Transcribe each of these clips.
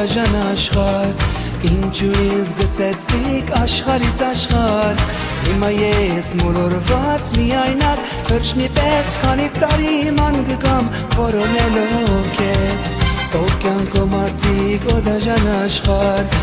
դաժան աշխարհ Ինչու ինձ գցեցիք աշխարհից աշխարհ Հիմա ես մոլորված միայնակ Թրջնի պես քանի տարի ման գգամ որոնելով քեզ Օկյանքո մարդիկ օ դաժան աշխարհ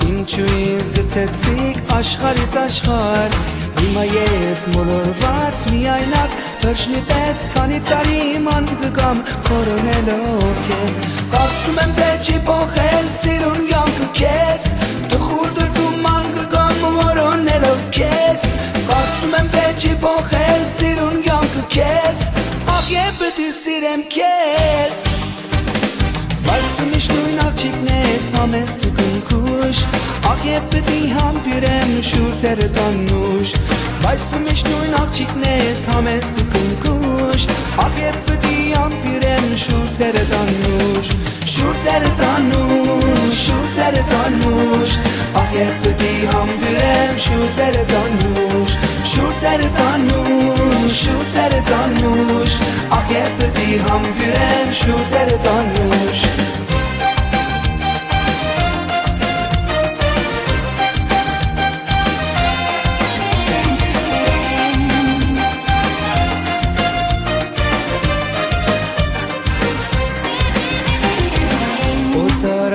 Ինչու ինձ գցեցիք աշխարհից աշխարհ Հիմա ես մոլորված միայնակ Թրջնի պես քանի տարի ման գգամ որոնելով քեզ Կարծում եմ թե չի փոխել սիրուն յանքը քեզ Տխուր դրդում ման գգամ որոնելով քեզ Կարծում եմ թե չի փոխել սիրուն յանքը քեզ Ախ եւ պետք է սիրեմ քեզ Բայց դու միշտ նույն աղջիկն ես համեստ ու քնքուշ Ախ եւ պետք է համբյուրեմ շուրթերը տանուշ Բայց դու միշտ նույն աղջիկն ես համեստ ու քնքուշ Ախ եւ պետք է համբյուրեմ շուրթերը տանուշ Շուրթերը տանուշ, շուրթերը տանուշ Ախ եւ պետք է համբյուրեմ շուրթերը տանուշ Շուրթերը տանուշ, շուրթերը տանուշ Ախ եւ պետք է համբյուրեմ շուրթերը տանուշ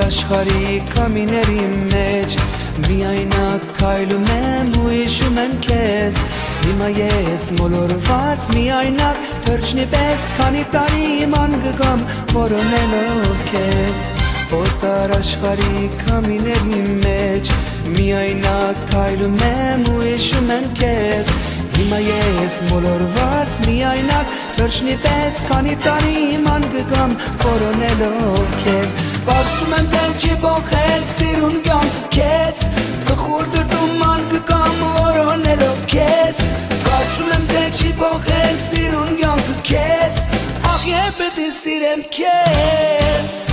Աշխարհի կամիների մեջ Միայնակ քայլում եմ ու հիշում եմ քեզ Հիմա ես մոլորված միայնակ Թրջնի պես քանի տարի ման գգամ որոնելով քեզ Օտար աշխարհի կամիների մեջ Միայնակ քայլում եմ ու հիշում եմ քեզ Հիմա ես մոլորված միայնակ Թրջնի պես քանի տարի ման գգամ որոնելով քեզ Կարծում եմ թե չի փոխել սիրուն յանքը քեզ Տխուր դրդում ման գգամ որոնելով քեզ Կարծում եմ թե չի փոխել սիրուն յանքը քեզ Ախ եւ պետք է սիրեմ քեզ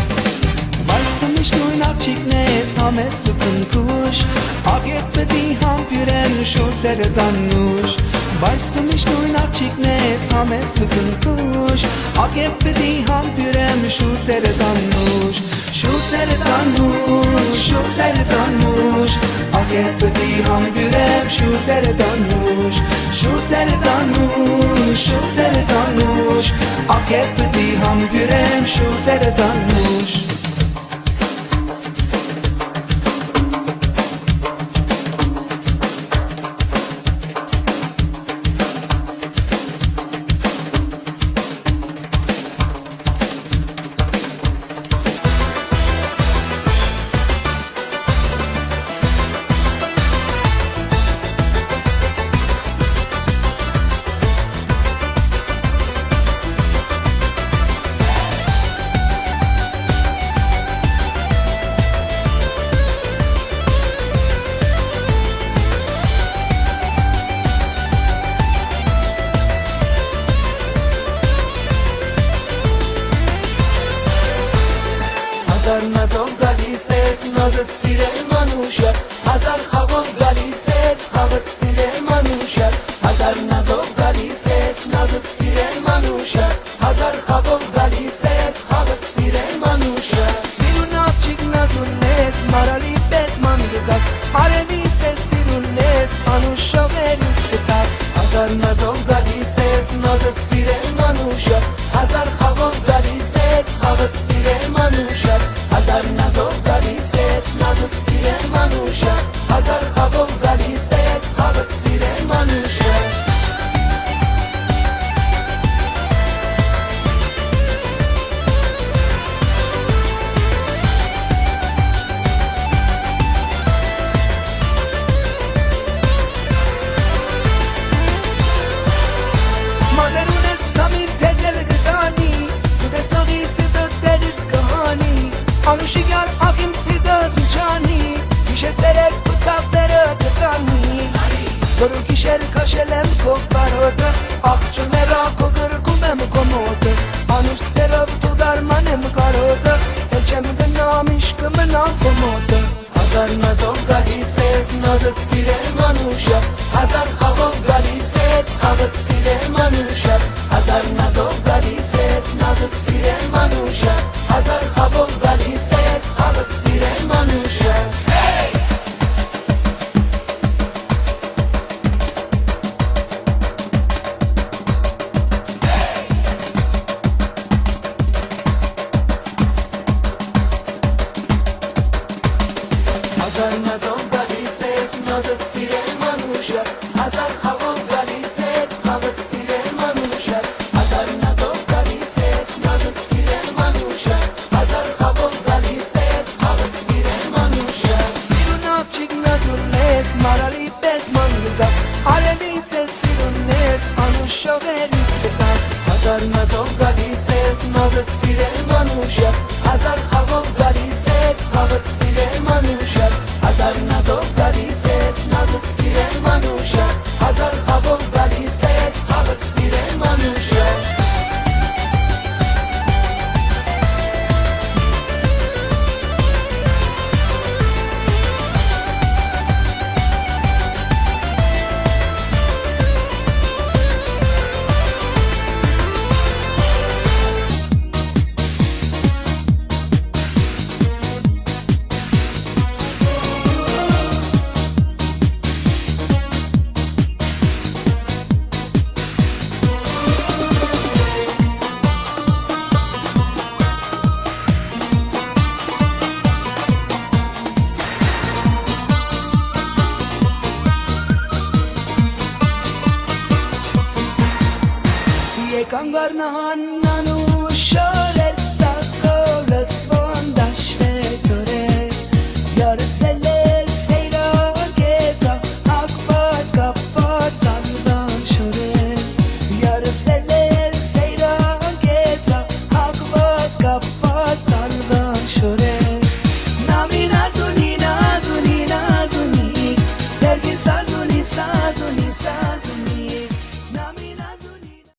Բայց դու միշտ նույն աղջիկն ես համեստ ու քնքուշ Ախ եւ պետք է համբյուրեմ շուրթերը տանուշ Բայց դու միշտ նույն աղջիկն ես համեստ ու քնքուշ Ախ եւ պետք է համբյուրեմ շուրթերը տանուշ Շուրթերը տանուշ, շուրթերը տանուշ Ախ եւ պետք է համբյուրեմ շուրթերը տանուշ Շուրթերը տանուշ, շուրթերը տանուշ Ախ եւ պետք է համբյուրեմ շուրթերը տանուշ Հազար նազով գալիս ես, նազդ սիրեմ անուշար Հազար խաղով գալիս ես, խաղդ սիրեմ անուշար Հազար նազով գալիս ես, նազդ սիրեմ անուշար Հազար խաղով գալիս ես, խաղդ սիրեմ անուշար Սիրուն աղջիկ նազուն ես, մարալի պես ման գգաս Արևից էլ սիրուն ես, անուշով էլ ինձ գտաս Հազար նազով գալիս ես, նազդ սիրեմ անուշար Հազար խաղով գալիս ես, խաղդ սիրեմ անուշար Հազար նազով գալիս ես, նազդ սիրեմ անուշար Հազար խաղով գալիս ես, խաղդ սիրեմ անուշար Մազերուն ես կամիր թեդել գտանի Դու տեսնողից է դդերից կհանի Անուշիգար աղիմ սիրտը զնչանի Գիշեցեր էլ ու ծավները գտանի Որու գիշեր կաշել եմ քո բարոտը Աղջումերա քո գրգում եմ քո մոտը Անուշ սերով դու դարման եմ կարոտը Էլ չեմ գնա միշտ կմնամ քո մոտը Հազար նազով գալիս ես, նազդ սիրեմ անուշար Հազար խաղով գալիս ես, խաղդ սիրեմ անուշար Հազար նազով գալիս ես, նազդ սիրեմ անուշար Հազար խաղով գալիս ես խաղդ սիրեմ անուշը Հազար նազով գալիս ես նազդ սիրեմ անուշը Հազար խաղով գալիս ես խաղդ սիրեմ անուշը Հազար նազով գալիս ես նազդ սիրեմ անուշը Հազար խաղով գալիս ես խաղդ սիրեմ անուշը Սիրունով չիգնազուն ես մարալի պես մանգուգաս Արելից էլ սիրուն ես անուշողերից կտաս Հազար նազով գալիս ես նազդ սիրեմ անուշը Հազար խաղով գալիս ես խաղդ սիրեմ անուշը Հազար նազով գալիս ես նազդ սիրեմ անուշը Հազար խաղով գալիս ես խաղդ սիրեմ անուշը Եկան վարնահան